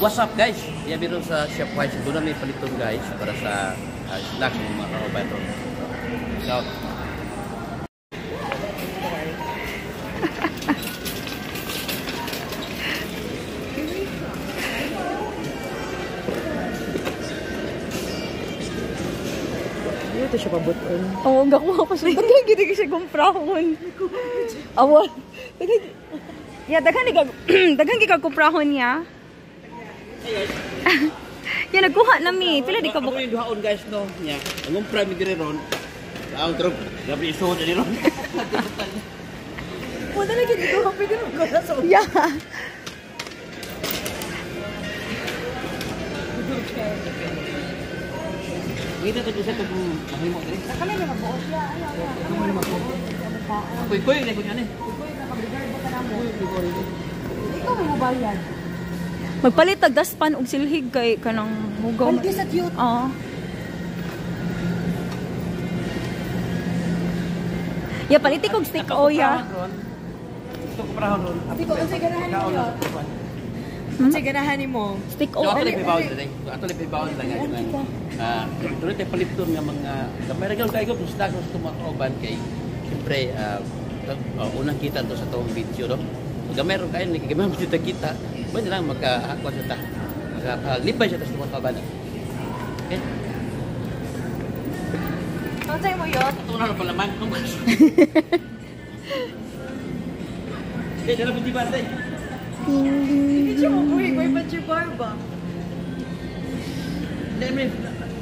What's up guys? Yan meron sa Chef White. Doon na may paliton guys para sa snacks ng mga kauban ito. So, ito siya pabuton. Oo, gakuha ko siya. Daghan gini ka siya kumprahon. Awon. Daghan gini ka kumprahon niya. Yan, nagkuha nami. Pila di ka ako yung duhaon guys no. Nya, ang prime dire ron. Ang truk, gabi isuot ni ron. Wala na gini ko pwede mo ko sa. Yeah. Kita to sa to mahimo dire. Kami na magbuo siya. Kuy na kunya ni. Ikaw may mabayad. Magpalit tag daspan og silhig kay kanang mugaw. Paldi sa cute. Oo. Ya paliti kog stick oya. Gusto ko parahon ron. Di ko unsay ganahan niyo. Unsay ganahan nimo? Stick Ato oya. le pibawon dire. Ato le pibawon lang guys. Tuloy tayo paliton nga mga gamay ra gyud kay ko snack sa tumakauban kay siyempre unang kita to sa tong video no. Gamay ro kay ni gamay mo kita. Pwede lang magkahakwa siya ta. Magkalipay siya ta sa tumakauban. Okay? Unsay mo yun? Tunan na pala man. Eh, dala piti ba tay? Hindi siya mo buhay. May pa siya barba. Demi,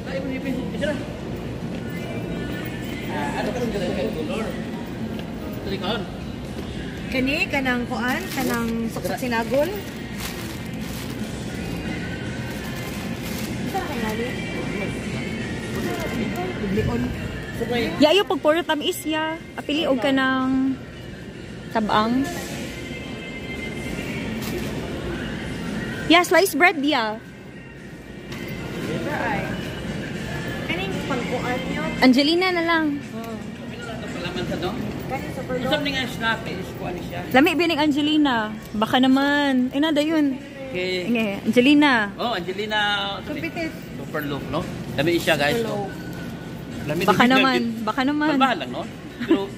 tayo mo nipin. Isira. Ano ka rin kay color? Tuloy ka on. Kani, kanang kuan, kanang suksok sinagol. Isa ka ngali? Lion. Yayo pag puro tamis ya. Apili og kanang tabang. Yeah, sliced bread ya. Kaning pangkuan yun. Angelina na lang. Palaman sa no? Kaning sa perlo. Usap ni nga snap is kuan ni siya. Lami bining Angelina. Baka naman. Inada yun. Okay. Inge, Angelina. Oh, Angelina. Kumpitis. Super loaf, no? Lami siya, guys. Hello. Lami Baka naman. Baka naman. Mahal lang, no? Pero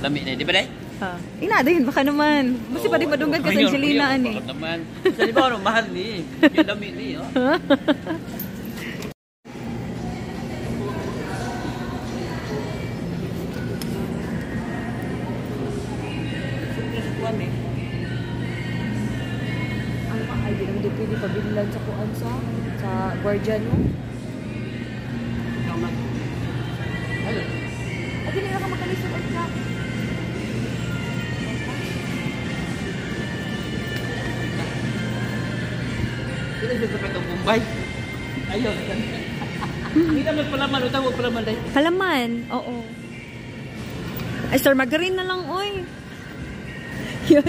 lami na, di ba day? Ha. Inada yun. Baka naman. Basta pa rin madunggan ka sa Angelina. Baka naman. Sa di ba, mahal ni. Yung lami ni, oh. Ay, di naman din pwede pabilan sa kuan sa guardian mo. Hello. Ay, di na ka magkalisod ka. Sino siya sa patong Mumbai? Ayun. Hindi na magpalaman. Utang mo palaman day. Palaman. Oo. Ay, Star Margarine na lang, oy. Yun.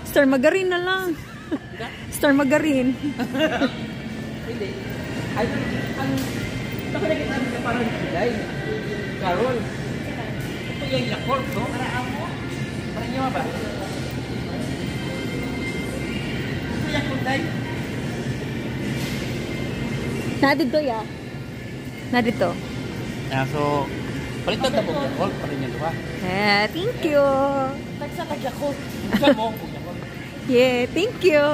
Star Margarine na lang. Star Margarine. Hindi. Ay, ang nakalagay namin na parang July. Carol. Ito yung Yakult, no? Para mo? Para niyo ba? Ito yung Yakult, day. Nadito, ya. Nadito. So, palitan na po Yakult. Para niyo, diba? Thank you. Tagsa ka Yakult. Saan mo? Yakult. Yeah, thank you.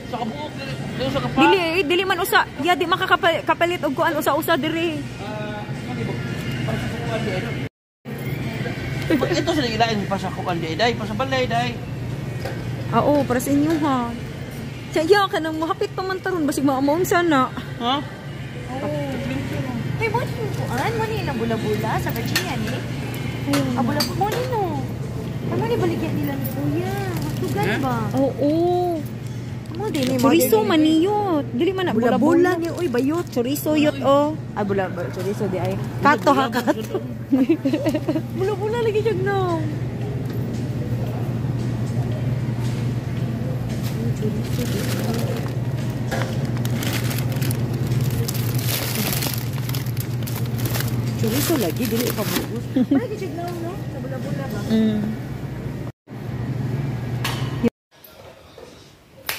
Sa kabuok, doon sa kapa. Dili man usa. Ya, di makakapalit og kuan usa-usa diri. Para sa kukuan di ano. Ito sila ilain pa sa kukuan di day, pa sa balay day. Oo, para sa inyo ha. Saya ka nang mahapit pa man taron basig maamaon sana. Ha? May mo yung kuan, mo ni na bula-bula sa Virginia ni. Bula-bula mo ni no. Ano ni baligyan nila ni Kuya? Matugan ba? Oo. Mo din ni Chorizo maniyot. Dili man na bula-bula bula-bula. ni uy bayot. Chorizo yot oh. Ah, chorizo di ay. Kato ha, kato. Bula-bula lagi siya no. Chorizo lagi, dili pa bugus. Lagi siya no? Sa bula-bula ba?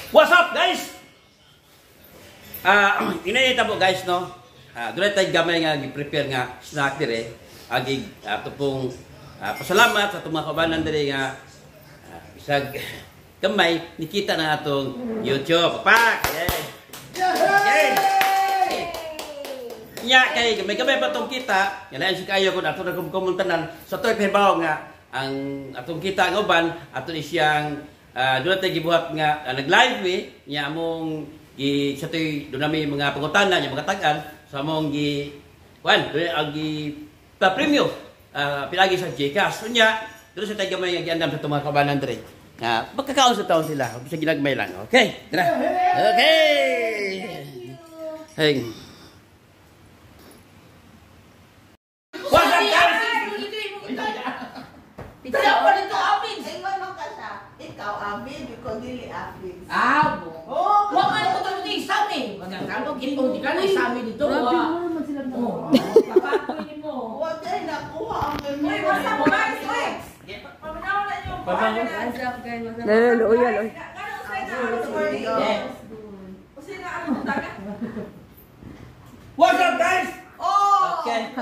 What's up, guys? Inaita po guys, no? Doon tayo gamay nga gi-prepare nga snack dire. Agi ato pong pasalamat sa itong mga kabanan dire nga isag gamay nikita na atong YouTube. Papak! Yay! Yay! Nya kay gamay pa tong kita. Yan si kayo kun ato nagkumuntanan sa toy pebaw nga ang atong kita nga uban ato ni siyang doon tayo gibuhat nga nag-live nya among sa to'y doon namin mga pangutana, yung mga tagan, sa mong pa-premium, pilagi sa Gcash. So niya, doon sa tayo may nag-iandam sa itong mga kabanan dere. Magkakaon sa taon sila, huwag sa ginagmay lang. Okay, tara. Okay! Hey. What's up, guys? Ikaw pa dito, Abin. Ingon mo ka siya. Ikaw, Abin. Ikaw, dili, Abin. Huwag nga ito ito dito sa amin. Magkakalo, ginong di ka na sa amin dito. Papakuin mo. Huwag kayo nakuha ang ganyan. Uy, what's up, guys? Pamanaw na nyo. What's up, guys? What's up? Lalo, uyal, oy. What's up, guys? Oh! Okay.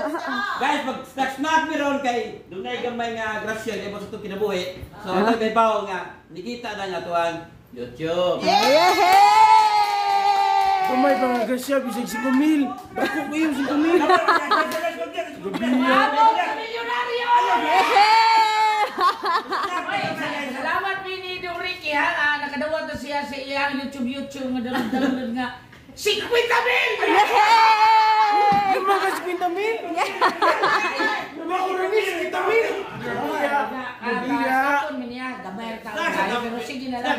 Guys, pag snack meron kay dunay gamay nga grasya kay mo sa itong kinabuhi. So, ito may bawo nga, nikita na nga tuwang YouTube. Kamay pa nga gasya, bisag 5,000. Bako ko yung 5,000. Salamat ni Dong Ricky ha. Nakadawat na siya sa iyang YouTube nga dalon nga 50,000! Mga 50,000? Mga kurangis, 50,000? Pero sige na lang.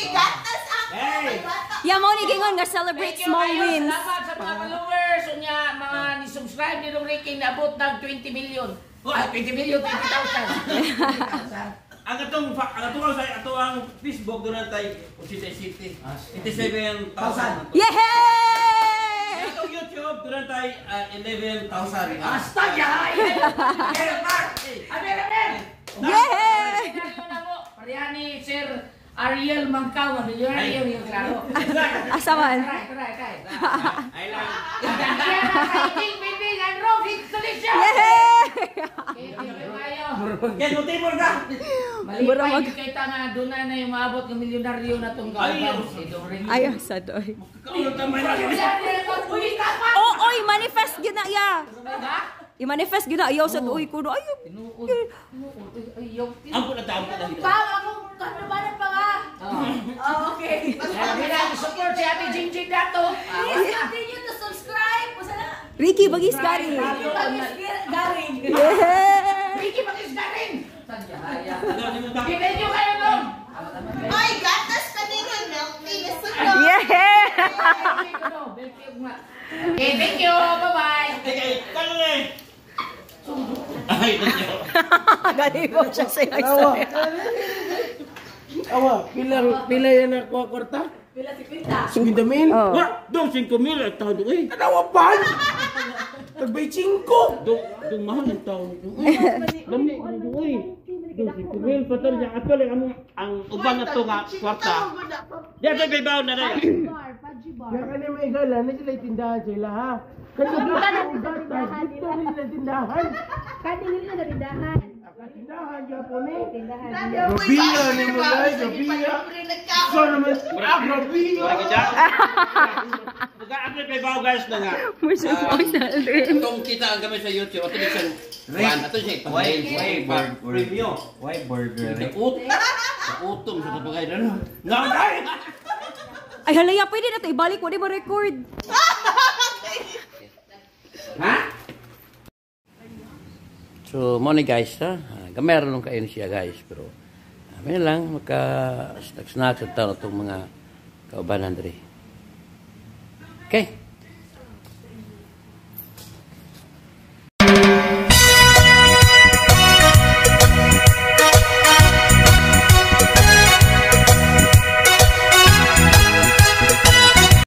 Gatas ako! Hey! Yeah, mo ni gingon nga celebrate small wins. Salamat sa mga followers. Unya, mga ni-subscribe ni Dong Ricky na abot ng 20 million. 20 million, 20,000. Ang atong sa ato ang Facebook doon tay Usisay City. 87,000. Yehey! Atong YouTube doon tay 11,000. Basta ya! Amen! Yehey! Pareha ni Sir Ariel Mangkaw, milyonaryo yung klaro. Asa man? Try. Ay lang. Yan ang kaiting, bimbing, and Rohit Solisya! Yehey! Kaya mo timor ka. Malipay yung kita nga, doon na yung maabot ng milyonaryo na itong kawaban. Si Dong Ricky. Ayaw sa doy. Kaulo tamay na. Oh, oy, manifest gina ya. Ha? I-manifest gina ayaw sa doy ko. Ayaw. Tinuod. Ang pula taon ko dito. Pang, ako, kanubanan pa nga. Oh, okay. Sabi na, support si Ate Jingjing dato. Please continue to subscribe. Basta na. Ricky, bagis gari. Garing. Yehey! Ricky, mag-isgaring! Sadyaya. Ano mo ta? Kinin nyo kayo nung! Ay, gatas ka din yun. Milk tea. Gusto ko. Yehey! Okay, thank you! Bye-bye! Ay, kalo na eh. Ay, nandiyo. Gali mo siya sa Awa. istorya. Awa, pila yan ako kwarta? Pila si Quinta. 50,000? Oh. Wa, dong 5,000 ang taon ko eh. Tanawa pa! Tagbay 5! Dong mahal ang taon ko. Lamni, uy. Dong 5,000 patol niya. Actually, ang uban na to nga kwarta. Diyan tayo may baon na na yan. Yan ka na may gala, na sila tindahan sila ha. Kanina na ugat, dito rin sila tindahan. Tindahan, Japon eh. Gabiya ni mo guys, gabiya. So naman, gabiya. Mag-upload may baon guys na nga. Itong kita ang kami sa YouTube. Ito siya. Ito siya. Premium. Why burger? Utom sa kapagay na. Nakakay! Ay, halaya, pwede na ito. Ibalik mo, di ba record? Ha? So, mo ni guys, ha? Gamay rin kayo siya guys. Pero, may lang, maka-snack sa taon itong mga kaubanan diri. Okay?